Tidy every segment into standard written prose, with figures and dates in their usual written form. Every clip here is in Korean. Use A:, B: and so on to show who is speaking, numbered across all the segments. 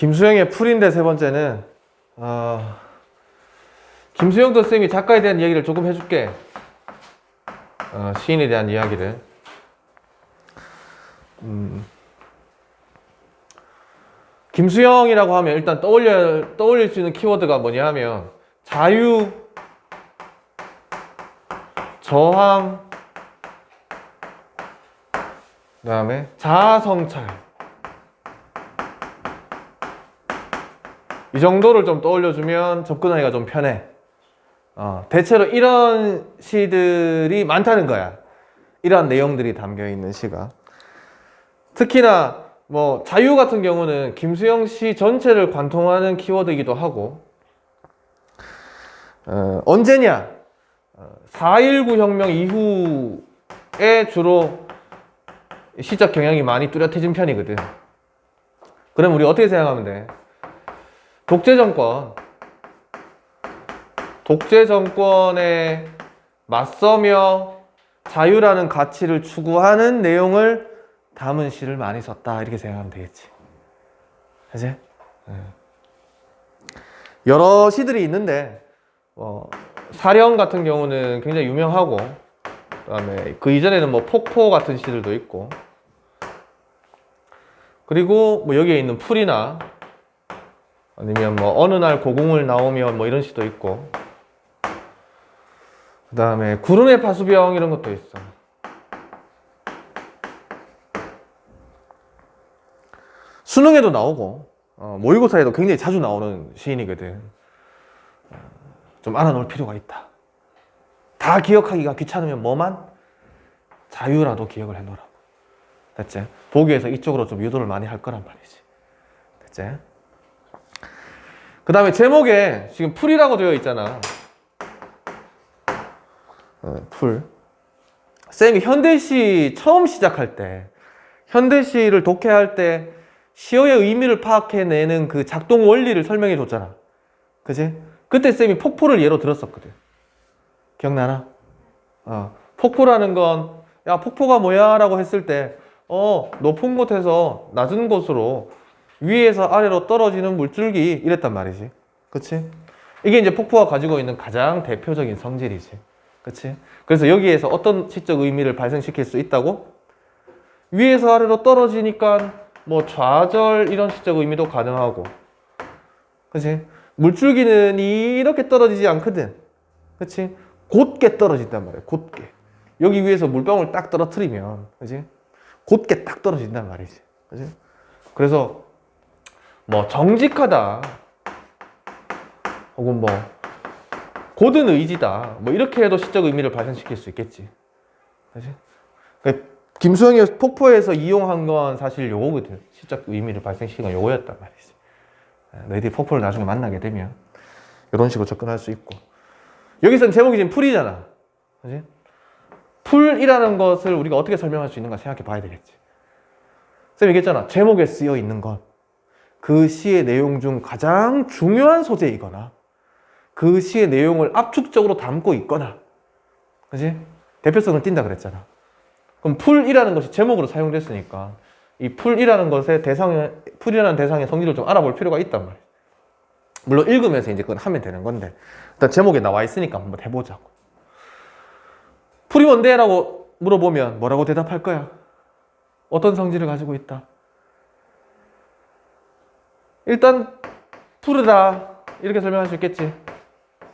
A: 김수영의 풀인데 세 번째는 김수영도 쌤이 작가에 대한 이야기를 조금 해줄게. 시인에 대한 이야기를. 김수영이라고 하면 일단 떠올릴 수 있는 키워드가 뭐냐 하면 자유, 저항, 그 다음에 자아성찰. 이 정도를 좀 떠올려주면 접근하기가 좀 편해. 대체로 이런 시들이 많다는 거야. 이런 내용들이 담겨있는 시가. 특히나 뭐 자유 같은 경우는 김수영 시 전체를 관통하는 키워드이기도 하고, 언제냐? 4.19 혁명 이후에 주로 시적 경향이 많이 뚜렷해진 편이거든. 그럼 우리 어떻게 생각하면 돼? 독재 정권에 맞서며 자유라는 가치를 추구하는 내용을 담은 시를 많이 썼다, 이렇게 생각하면 되겠지. 그치? 여러 시들이 있는데 사령 같은 경우는 굉장히 유명하고, 그 다음에 그 이전에는 뭐 폭포 같은 시들도 있고, 그리고 뭐 여기에 있는 풀이나 아니면 뭐 어느 날 고궁을 나오면 뭐 이런 시도 있고, 그 다음에 구름의 파수병 이런 것도 있어. 수능에도 나오고 모의고사에도 굉장히 자주 나오는 시인이거든. 좀 알아놓을 필요가 있다. 다 기억하기가 귀찮으면 뭐만? 자유라도 기억을 해놓으라고. 됐지? 보기에서 이쪽으로 좀 유도를 많이 할 거란 말이지. 됐지? 그 다음에 제목에 지금 풀이라고 되어 있잖아. 풀. 쌤이 현대시 처음 시작할 때, 현대시를 독해할 때 시어의 의미를 파악해내는 그 작동 원리를 설명해 줬잖아. 그치? 그때 쌤이 폭포를 예로 들었었거든. 기억나나? 폭포라는 건, 야, 폭포가 뭐야? 라고 했을 때, 높은 곳에서 낮은 곳으로 위에서 아래로 떨어지는 물줄기, 이랬단 말이지. 그치? 이게 이제 폭포가 가지고 있는 가장 대표적인 성질이지. 그치? 그래서 여기에서 어떤 시적 의미를 발생시킬 수 있다고? 위에서 아래로 떨어지니까 뭐 좌절 이런 시적 의미도 가능하고, 그치? 물줄기는 이렇게 떨어지지 않거든. 그치? 곧게 떨어진단 말이야. 곧게. 여기 위에서 물방울 딱 떨어뜨리면, 그치? 곧게 딱 떨어진단 말이지. 그치? 그래서 뭐 정직하다, 혹은 뭐 고든 의지다, 뭐 이렇게 해도 시적 의미를 발생시킬 수 있겠지. 그치? 김수영이 폭포에서 이용한 건 사실 요거거든. 시적 의미를 발생시킨 건 요거였단 말이지. 너희들이 폭포를 나중에 만나게 되면 이런 식으로 접근할 수 있고, 여기서는 제목이 지금 풀이잖아. 그치? 풀이라는 것을 우리가 어떻게 설명할 수 있는가 생각해 봐야 되겠지. 쌤이 얘기했잖아. 제목에 쓰여 있는 건 그 시의 내용 중 가장 중요한 소재이거나 그 시의 내용을 압축적으로 담고 있거나, 그치? 대표성을 띈다 그랬잖아. 그럼 풀이라는 것이 제목으로 사용됐으니까 이 풀이라는 것의 풀이라는 대상의 성질을 좀 알아볼 필요가 있단 말이야. 물론 읽으면서 이제 그건 하면 되는 건데, 일단 제목에 나와 있으니까 한번 해보자고. 풀이 뭔데? 라고 물어보면 뭐라고 대답할 거야? 어떤 성질을 가지고 있다? 일단 푸르다 이렇게 설명할 수 있겠지.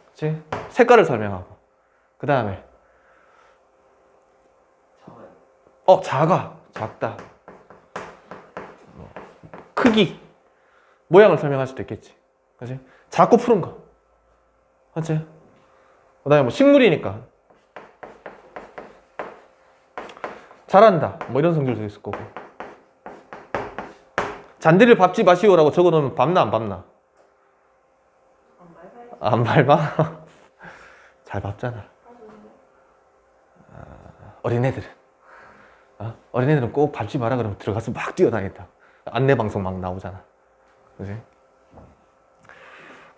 A: 그치? 색깔을 설명하고, 그 다음에 작다, 크기, 모양을 설명할 수도 있겠지. 그치? 작고 푸른 거. 그치? 그 다음에 뭐 식물이니까 잘한다, 뭐 이런 성질도 있을 거고. 잔디를 밟지 마시오라고 적어놓으면 밟나 안 밟나? 안 밟아? 잘 밟잖아. 어린애들은 어린애들은 꼭 밟지 마라 그러면 들어가서 막 뛰어다닌다. 안내방송 막 나오잖아. 그지?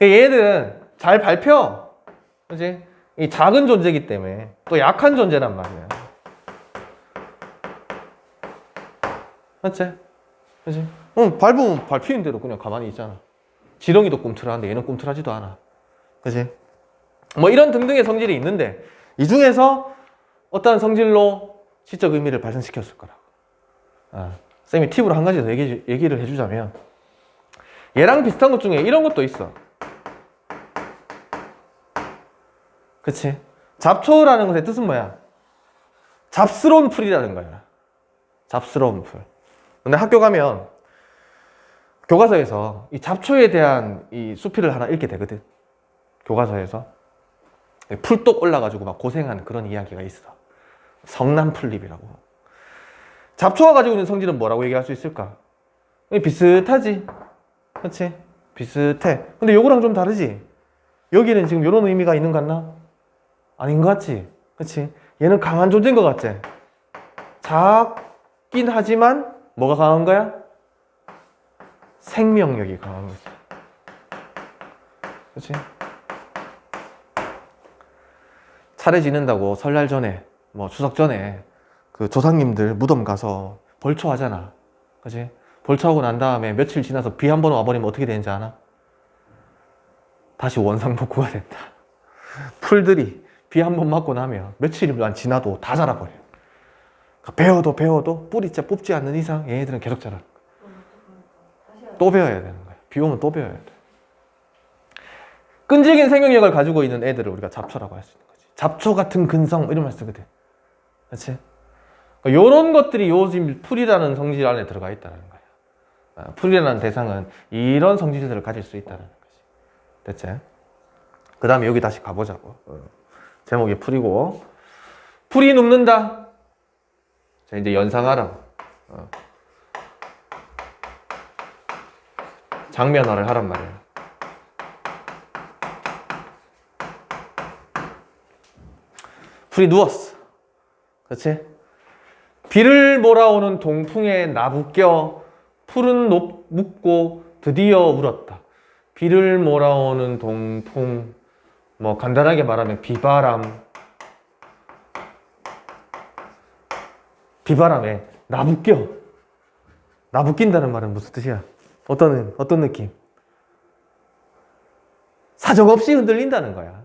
A: 얘들은 잘 밟혀. 그지? 이 작은 존재이기 때문에 또 약한 존재란 말이야. 맞지? 그치? 밟으면 밟히는 대로 그냥 가만히 있잖아. 지렁이도 꿈틀하는데 얘는 꿈틀하지도 않아. 그치? 뭐 이런 등등의 성질이 있는데 이 중에서 어떠한 성질로 시적 의미를 발생시켰을 거라고. 쌤이 팁으로 한 가지 더 얘기를 해주자면 얘랑 비슷한 것 중에 이런 것도 있어. 그치? 잡초라는 것의 뜻은 뭐야? 잡스러운 풀이라는 거야. 잡스러운 풀. 근데 학교 가면 교과서에서 이 잡초에 대한 이 수필을 하나 읽게 되거든. 교과서에서 풀독 올라가지고 막 고생하는 그런 이야기가 있어. 성난풀립이라고. 잡초가 가지고 있는 성질은 뭐라고 얘기할 수 있을까? 비슷하지. 그렇지? 비슷해. 근데 요거랑 좀 다르지? 여기는 지금 이런 의미가 있는 것 같나? 아닌 것 같지? 그렇지? 얘는 강한 존재인 것 같지? 작긴 하지만 뭐가 강한 거야? 생명력이 강한 거지. 그렇지? 차례 지낸다고 설날 전에 뭐 추석 전에 그 조상님들 무덤 가서 벌초하잖아. 그치? 벌초하고 난 다음에 며칠 지나서 비 한 번 와버리면 어떻게 되는지 아나? 다시 원상복구가 된다. 풀들이 비 한 번 맞고 나면 며칠만 지나도 다 자라버려. 그러니까 배워도 뿌리째 뽑지 않는 이상 얘네들은 계속 자라. 또 배워야 되는 거야. 비 오면 또 배워야 돼. 끈질긴 생명력을 가지고 있는 애들을 우리가 잡초라고 할 수 있는 거지. 잡초 같은 근성 이런 말 쓰거든. 그렇지? 그러니까 이런 것들이 요즘 풀이라는 성질 안에 들어가 있다는 거야. 풀이라는 대상은 이런 성질들을 가질 수 있다는 거지. 됐지? 그 다음에 여기 다시 가보자고. 제목이 풀이고. 풀이 눕는다. 자, 이제 연상하라. 장면화를 하란 말이야. 풀이 누웠어. 그렇지? 비를 몰아오는 동풍에 나부껴 풀은 묻고 드디어 울었다. 비를 몰아오는 동풍, 뭐 간단하게 말하면 비바람. 비바람에 나부껴. 나부낀다는 말은 무슨 뜻이야? 어떤 느낌? 사정없이 흔들린다는 거야.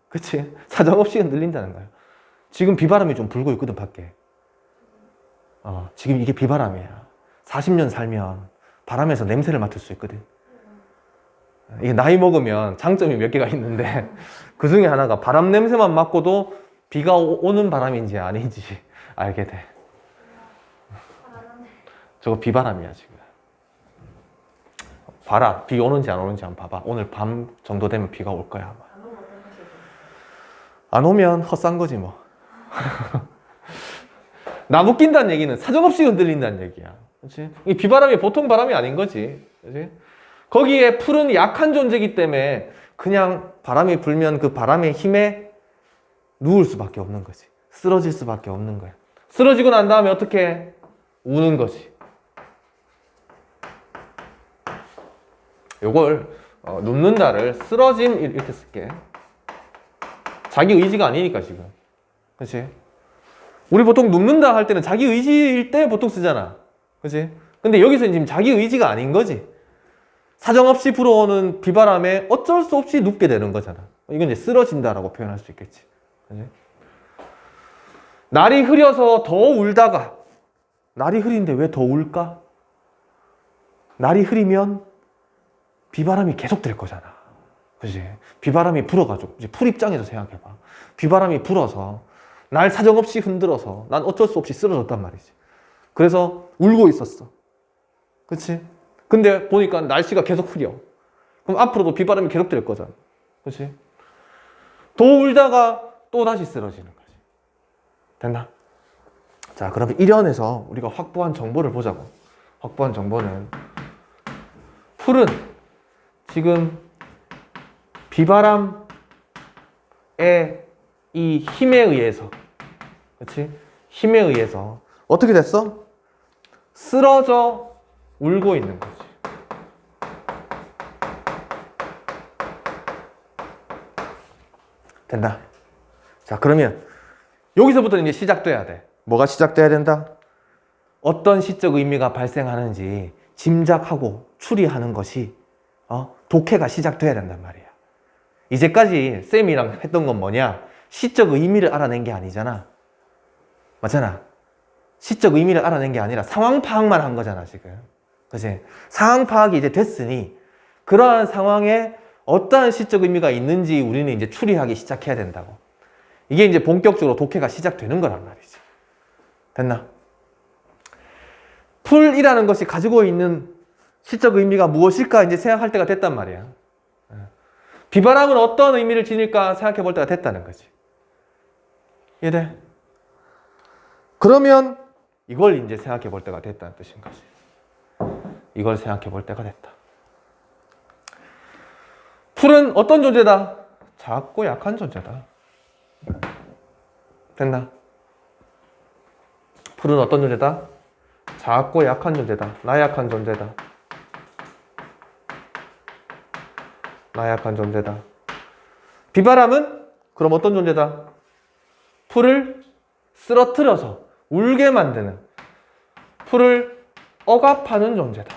A: 그치? 사정없이 흔들린다는 거야. 지금 비바람이 좀 불고 있거든, 밖에. 지금 이게 비바람이야. 40년 살면 바람에서 냄새를 맡을 수 있거든. 이게 나이 먹으면 장점이 몇 개가 있는데 그 중에 하나가 바람 냄새만 맡고도 비가 오는 바람인지 아닌지 알게 돼. 저거 비바람이야, 지금. 봐라. 비 오는지 안 오는지 한번 봐봐. 오늘 밤 정도 되면 비가 올 거야, 아마. 안 오면 헛산 거지, 뭐. 나부낀다는 얘기는 사정없이 흔들린다는 얘기야. 그렇지? 이 비바람이 보통 바람이 아닌 거지. 그렇지? 거기에 풀은 약한 존재이기 때문에 그냥 바람이 불면 그 바람의 힘에 누울 수밖에 없는 거지. 쓰러질 수밖에 없는 거야. 쓰러지고 난 다음에 어떻게? 우는 거지. 요걸 눕는다를 쓰러짐 이렇게 쓸게. 자기 의지가 아니니까 지금. 그렇지? 우리 보통 눕는다 할 때는 자기 의지일 때 보통 쓰잖아. 그렇지? 근데 여기서는 지금 자기 의지가 아닌 거지. 사정없이 불어오는 비바람에 어쩔 수 없이 눕게 되는 거잖아. 이건 이제 쓰러진다라고 표현할 수 있겠지. 그렇지? 날이 흐려서 더 울다가, 날이 흐린데 왜 더 울까? 날이 흐리면 비바람이 계속 될 거잖아. 그치? 비바람이 불어가지고, 이제 풀 입장에서 생각해봐. 비바람이 불어서, 날 사정없이 흔들어서, 난 어쩔 수 없이 쓰러졌단 말이지. 그래서 울고 있었어. 그치? 근데 보니까 날씨가 계속 흐려. 그럼 앞으로도 비바람이 계속 될 거잖아. 그치? 더 울다가 또 다시 쓰러지는 거지. 됐나? 자, 그러면 1연에서 우리가 확보한 정보를 보자고. 확보한 정보는, 풀은 지금 비바람의 이 힘에 의해서, 그렇지? 힘에 의해서 어떻게 됐어? 쓰러져 울고 있는 거지. 된다. 자, 그러면 여기서부터 이제 시작돼야 돼. 뭐가 시작돼야 된다? 어떤 시적 의미가 발생하는지 짐작하고 추리하는 것이 독해가 시작돼야 된단 말이야. 이제까지 쌤이랑 했던 건 뭐냐? 시적 의미를 알아낸 게 아니잖아. 맞잖아. 시적 의미를 알아낸 게 아니라 상황 파악만 한 거잖아, 지금. 그치? 상황 파악이 이제 됐으니 그러한 상황에 어떠한 시적 의미가 있는지 우리는 이제 추리하기 시작해야 된다고. 이게 이제 본격적으로 독해가 시작되는 거란 말이지. 됐나? 풀이라는 것이 가지고 있는 시적 의미가 무엇일까 이제 생각할 때가 됐단 말이야. 비바람은 어떤 의미를 지닐까 생각해 볼 때가 됐다는 거지. 이해돼? 그러면 이걸 이제 생각해 볼 때가 됐다는 뜻인 거지. 이걸 생각해 볼 때가 됐다. 풀은 어떤 존재다? 작고 약한 존재다. 됐나? 풀은 어떤 존재다? 작고 약한 존재다. 나약한 존재다. 나약한 존재다. 비바람은 그럼 어떤 존재다? 풀을 쓰러뜨려서 울게 만드는, 풀을 억압하는 존재다.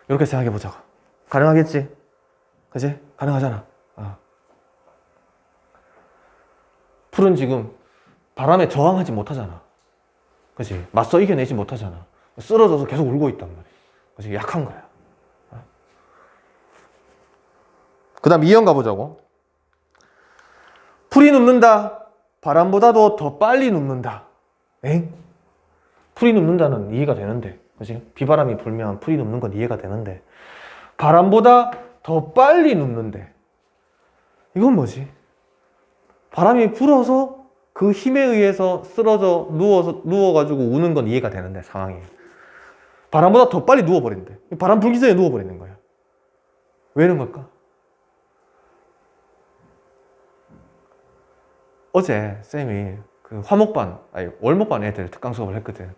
A: 이렇게 생각해 보자고. 가능하겠지? 그치? 가능하잖아. 풀은 지금 바람에 저항하지 못하잖아. 그치? 맞서 이겨내지 못하잖아. 쓰러져서 계속 울고 있단 말이야. 그치? 약한 거야. 그 다음 2형 가보자고. 풀이 눕는다. 바람보다도 더 빨리 눕는다. 엥? 풀이 눕는다는 이해가 되는데. 그치? 비바람이 불면 풀이 눕는 건 이해가 되는데. 바람보다 더 빨리 눕는데. 이건 뭐지? 바람이 불어서 그 힘에 의해서 쓰러져 누워가지고 우는 건 이해가 되는데, 상황이. 바람보다 더 빨리 누워버린대. 바람 불기 전에 누워버리는 거야. 왜 이런 걸까? 어제 쌤이 그 월목반 애들 특강 수업을 했거든.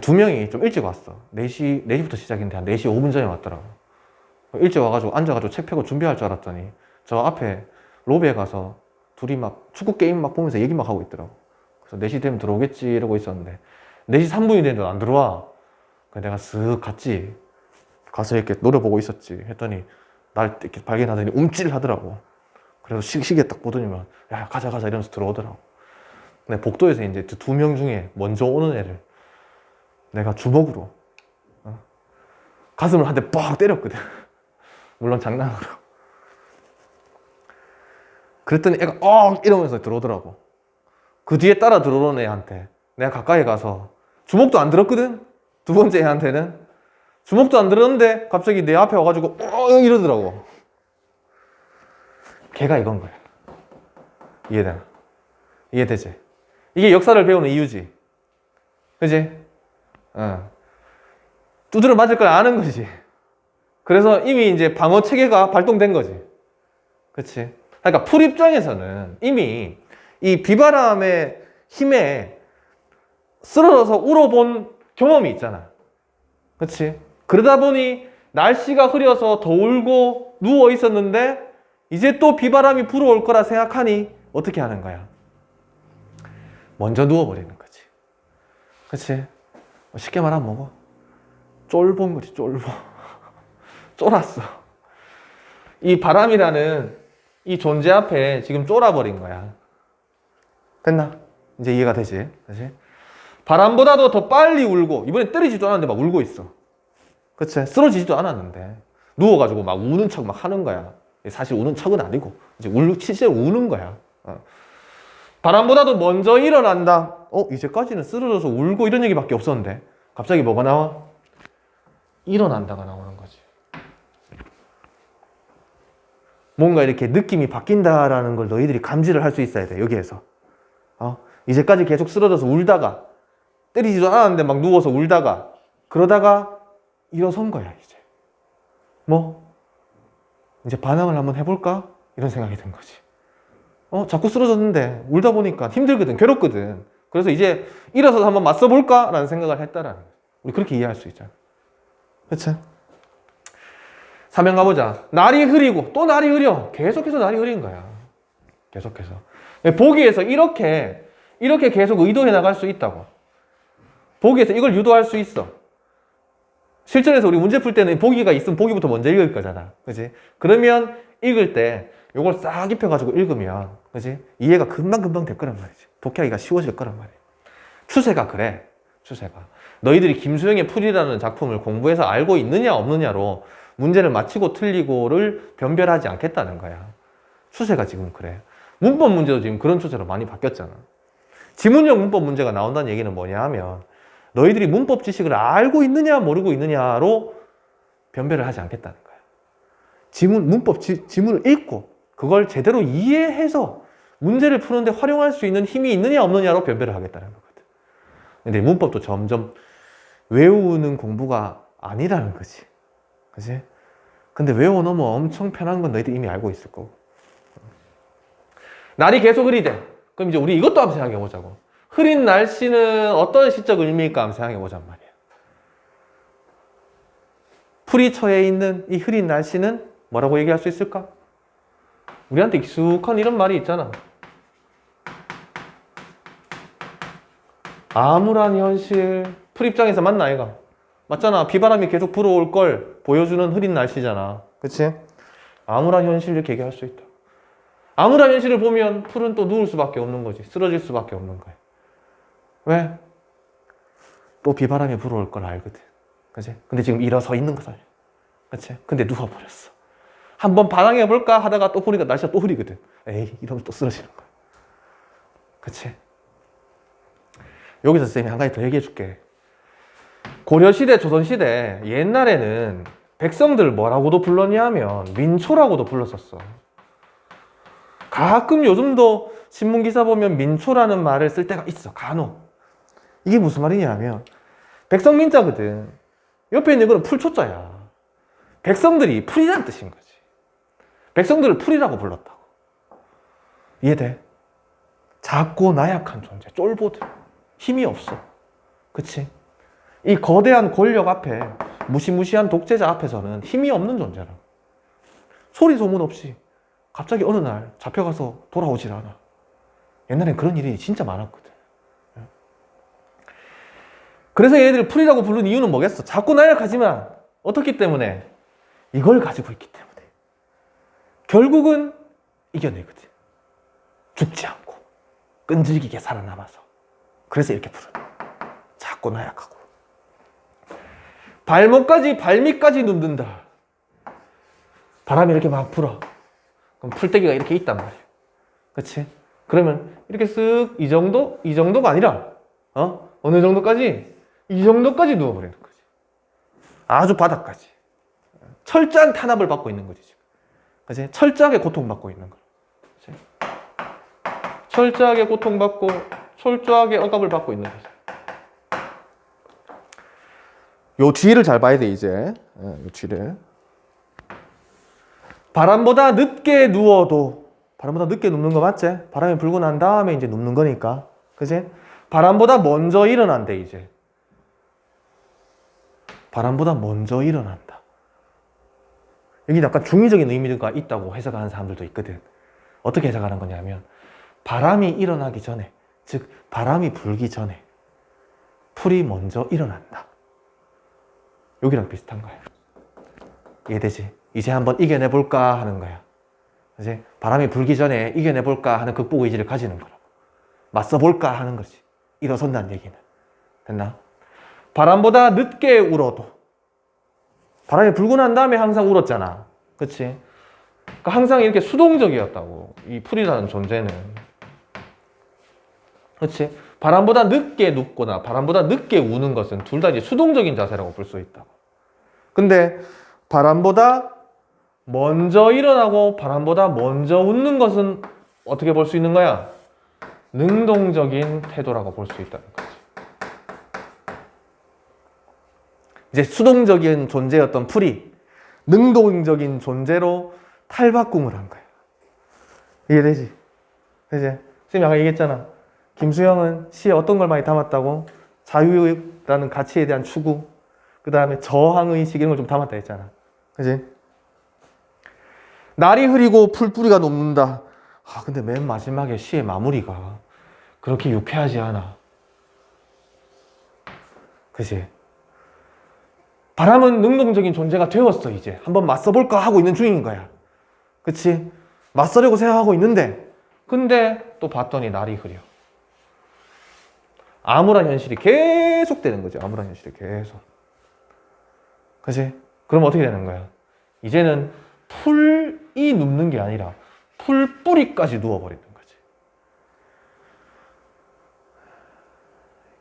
A: 두 명이 좀 일찍 왔어. 4시부터 시작인데 한 4시 5분 전에 왔더라고. 일찍 와가지고 앉아가지고 책 펴고 준비할 줄 알았더니 저 앞에 로비에 가서 둘이 막 축구 게임 막 보면서 얘기 막 하고 있더라고. 그래서 4시 되면 들어오겠지 이러고 있었는데 4시 3분이 됐는데 안 들어와. 그래서 내가 쓱 갔지. 가서 이렇게 노려보고 있었지. 했더니 날 이렇게 발견하더니 움찔하더라고. 그래서 시계 딱 보더니만 야 가자 이러면서 들어오더라고. 근데 복도에서 이제 두 명 중에 먼저 오는 애를 내가 주먹으로 가슴을 한 대 빡 때렸거든. 물론 장난으로. 그랬더니 애가 이러면서 들어오더라고. 그 뒤에 따라 들어오는 애한테 내가 가까이 가서 주먹도 안 들었거든. 두 번째 애한테는 주먹도 안 들었는데 갑자기 내 앞에 와가지고 이러더라고. 걔가 이건 거야. 이해되나? 이해되지? 이게 역사를 배우는 이유지. 그지? 두드려 맞을 걸 아는 거지. 그래서 이미 이제 방어 체계가 발동된 거지. 그치? 그러니까 풀 입장에서는 이미 이 비바람의 힘에 쓰러져서 울어본 경험이 있잖아. 그치? 그러다 보니 날씨가 흐려서 더 울고 누워 있었는데 이제 또 비바람이 불어올 거라 생각하니 어떻게 하는 거야? 먼저 누워버리는 거지. 그치? 쉽게 말하면 뭐고? 쫄본 거지, 쫄보. 쫄았어. 이 바람이라는 이 존재 앞에 지금 쫄아버린 거야. 됐나? 이제 이해가 되지? 그치? 바람보다도 더 빨리 울고, 이번엔 때리지도 않았는데 막 울고 있어. 그치? 쓰러지지도 않았는데. 누워가지고 막 우는 척 막 하는 거야. 사실 우는 척은 아니고, 이제 실제로 우는 거야. 바람보다도 먼저 일어난다. 이제까지는 쓰러져서 울고 이런 얘기밖에 없었는데, 갑자기 뭐가 나와? 일어난다가 나오는 거지. 뭔가 이렇게 느낌이 바뀐다라는 걸 너희들이 감지를 할 수 있어야 돼, 여기에서. 이제까지 계속 쓰러져서 울다가, 때리지도 않았는데 막 누워서 울다가, 그러다가 일어선 거야, 이제. 이제 반항을 한번 해볼까? 이런 생각이 든 거지. 자꾸 쓰러졌는데, 울다 보니까 힘들거든, 괴롭거든. 그래서 이제 일어서서 한번 맞서볼까? 라는 생각을 했다라는 거야. 우리 그렇게 이해할 수 있잖아. 그치? 3형 가보자. 날이 흐리고 또 날이 흐려. 계속해서 날이 흐린 거야. 계속해서. 보기에서 이렇게 계속 의도해 나갈 수 있다고. 보기에서 이걸 유도할 수 있어. 실전에서 우리 문제 풀 때는 보기가 있으면 보기부터 먼저 읽을 거잖아. 그지? 그러면 읽을 때 요걸 싹 입혀가지고 읽으면, 그지? 이해가 금방금방 될 거란 말이지. 독해하기가 쉬워질 거란 말이야. 추세가 그래. 추세가. 너희들이 김수영의 풀이라는 작품을 공부해서 알고 있느냐 없느냐로 문제를 맞히고 틀리고를 변별하지 않겠다는 거야. 추세가 지금 그래. 문법 문제도 지금 그런 추세로 많이 바뀌었잖아. 지문형 문법 문제가 나온다는 얘기는 뭐냐 하면 너희들이 문법 지식을 알고 있느냐 모르고 있느냐로 변별을 하지 않겠다는 거야. 지문을 읽고 그걸 제대로 이해해서 문제를 푸는데 활용할 수 있는 힘이 있느냐 없느냐로 변별을 하겠다는 거거든. 근데 문법도 점점 외우는 공부가 아니라는 거지. 그치? 근데 외워놓으면 엄청 편한 건 너희들 이미 알고 있을 거고. 날이 계속 흐리대. 그럼 이제 우리 이것도 한번 생각해 보자고. 흐린 날씨는 어떤 시적 의미일까 한번 생각해 보잔 말이야. 풀이 처해 있는 이 흐린 날씨는 뭐라고 얘기할 수 있을까? 우리한테 익숙한 이런 말이 있잖아. 암울한 현실. 풀 입장에서 맞나 아이가? 맞잖아. 비바람이 계속 불어올 걸 보여주는 흐린 날씨잖아. 그치? 암울한 현실 이렇게 얘기할 수 있다. 암울한 현실을 보면 풀은 또 누울 수밖에 없는 거지. 쓰러질 수밖에 없는 거야. 왜? 또 비바람이 불어올 걸 알거든. 그치? 근데 지금 일어서 있는 거잖아. 그치? 근데 누워버렸어. 한번 반항해 볼까 하다가 또 보니까 날씨가 또 흐리거든. 에이, 이러면 또 쓰러지는 거야. 그치? 여기서 쌤이 한 가지 더 얘기해 줄게. 고려시대, 조선시대 옛날에는 백성들을 뭐라고도 불렀냐 하면 민초라고도 불렀었어. 가끔 요즘도 신문기사 보면 민초라는 말을 쓸 때가 있어. 간혹. 이게 무슨 말이냐 하면 백성민자거든. 옆에 있는 거는 풀초자야. 백성들이 풀이라는 뜻인 거지. 백성들을 풀이라고 불렀다고. 이해돼? 작고 나약한 존재, 쫄보들. 힘이 없어. 그치? 이 거대한 권력 앞에, 무시무시한 독재자 앞에서는 힘이 없는 존재라고. 소리 소문 없이 갑자기 어느 날 잡혀가서 돌아오질 않아. 옛날엔 그런 일이 진짜 많았거든. 그래서 얘네들을 풀이라고 부른 이유는 뭐겠어? 작고 나약하지만 어떻기 때문에? 이걸 가지고 있기 때문에. 결국은 이겨내거든. 죽지 않고 끈질기게 살아남아서. 그래서 이렇게 부르는 거야. 작고 나약하고. 발밑까지 눕는다. 바람이 이렇게 막 불어. 그럼 풀떼기가 이렇게 있단 말이야. 그치? 그러면 이렇게 쓱 이 정도가 아니라 어느 정도까지? 이 정도까지 누워버리는 거지. 아주 바닥까지. 철저한 탄압을 받고 있는 거지 지금. 그치? 철저하게 고통받고 있는 거. 그치? 철저하게 고통받고 철저하게 억압을 받고 있는 거지. 요 뒤를 잘 봐야 돼 이제. 요 뒤를. 바람보다 늦게 누워도, 바람보다 늦게 눕는 거 맞지? 바람이 불고 난 다음에 이제 눕는 거니까. 그치? 바람보다 먼저 일어난대, 이제. 바람보다 먼저 일어난다. 여기 약간 중의적인 의미가 있다고 해석하는 사람들도 있거든. 어떻게 해석하는 거냐면, 바람이 일어나기 전에, 즉, 바람이 불기 전에, 풀이 먼저 일어난다. 여기랑 비슷한 거야. 이해되지? 이제 한번 이겨내볼까 하는 거야. 이제 바람이 불기 전에 이겨내볼까 하는 극복 의지를 가지는 거라고. 맞서볼까 하는 거지. 일어선다는 얘기는. 됐나? 바람보다 늦게 울어도. 바람이 불고 난 다음에 항상 울었잖아. 그치? 그러니까 항상 이렇게 수동적이었다고. 이 풀이라는 존재는. 그치? 바람보다 늦게 눕거나 바람보다 늦게 우는 것은 둘 다 이제 수동적인 자세라고 볼 수 있다고. 근데 바람보다 먼저 일어나고 바람보다 먼저 웃는 것은 어떻게 볼 수 있는 거야? 능동적인 태도라고 볼 수 있다는 거지. 이제 수동적인 존재였던 풀이 능동적인 존재로 탈바꿈을 한 거야. 이해되지? 이제 쌤이 아까 얘기했잖아. 김수영은 시에 어떤 걸 많이 담았다고? 자유라는 가치에 대한 추구, 그 다음에 저항의식 이런 걸 좀 담았다 했잖아. 그지? 날이 흐리고 풀뿌리가 녹는다. 근데 맨 마지막에 시의 마무리가 그렇게 유쾌하지 않아. 그치? 바람은 능동적인 존재가 되었어. 이제 한번 맞서볼까 하고 있는 중인 거야. 그치? 맞서려고 생각하고 있는데, 근데 또 봤더니 날이 흐려. 암울한 현실이 계속 되는 거죠. 암울한 현실이 계속. 그치? 그럼 어떻게 되는 거야? 이제는 풀이 눕는 게 아니라 풀 뿌리까지 누워버리는 거지.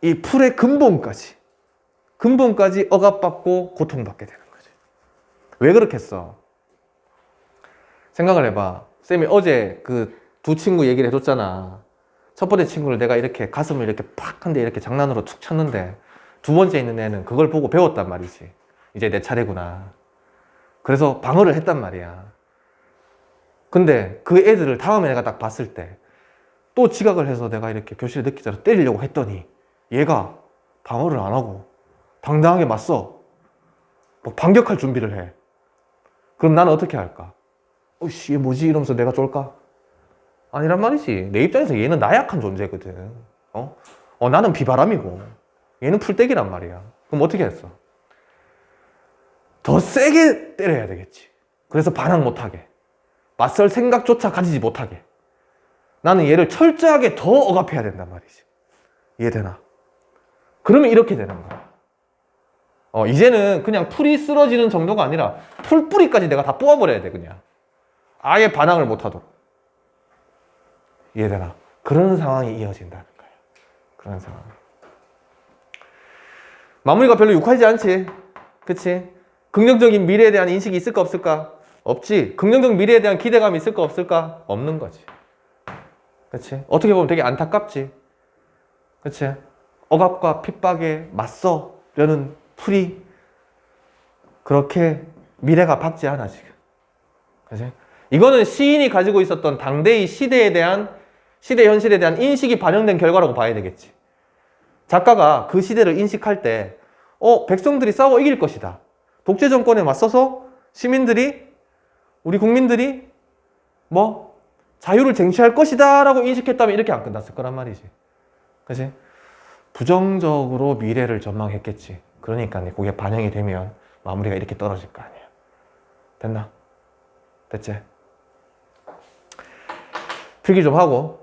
A: 이 풀의 근본까지 억압받고 고통받게 되는 거지. 왜 그렇겠어? 생각을 해봐. 쌤이 어제 그 두 친구 얘기를 해줬잖아. 첫 번째 친구를 내가 이렇게 가슴을 이렇게 팍 한데 이렇게 장난으로 툭 쳤는데 두 번째 있는 애는 그걸 보고 배웠단 말이지. 이제 내 차례구나. 그래서 방어를 했단 말이야. 근데 그 애들을 다음에 내가 딱 봤을 때 또 지각을 해서 내가 이렇게 교실에 늦기 전에 때리려고 했더니 얘가 방어를 안 하고 당당하게 맞서. 막 반격할 준비를 해. 그럼 나는 어떻게 할까? 어이씨, 얘 뭐지? 이러면서 내가 쫄까? 아니란 말이지. 내 입장에서 얘는 나약한 존재거든. 나는 비바람이고 얘는 풀떼기란 말이야. 그럼 어떻게 했어? 더 세게 때려야 되겠지. 그래서 반항 못하게. 맞설 생각조차 가지지 못하게. 나는 얘를 철저하게 더 억압해야 된단 말이지. 이해되나? 그러면 이렇게 되는 거야. 이제는 그냥 풀이 쓰러지는 정도가 아니라 풀뿌리까지 내가 다 뽑아버려야 돼, 그냥. 아예 반항을 못하도록. 이해되나? 그런 상황이 이어진다는 거야. 그런 상황. 마무리가 별로 유쾌하지 않지? 그치? 긍정적인 미래에 대한 인식이 있을까 없을까? 없지. 긍정적 미래에 대한 기대감이 있을까 없을까? 없는 거지. 그치? 어떻게 보면 되게 안타깝지. 그치? 억압과 핍박에 맞서려는 풀이 그렇게 미래가 밝지 않아, 지금. 그치? 이거는 시인이 가지고 있었던 당대의 시대 현실에 대한 인식이 반영된 결과라고 봐야 되겠지. 작가가 그 시대를 인식할 때, 백성들이 싸워 이길 것이다. 독재 정권에 맞서서 우리 국민들이 자유를 쟁취할 것이다 라고 인식했다면 이렇게 안 끝났을 거란 말이지. 그치? 부정적으로 미래를 전망했겠지. 그러니까 그게 반영이 되면 마무리가 이렇게 떨어질 거 아니야. 됐나? 됐지? 필기 좀 하고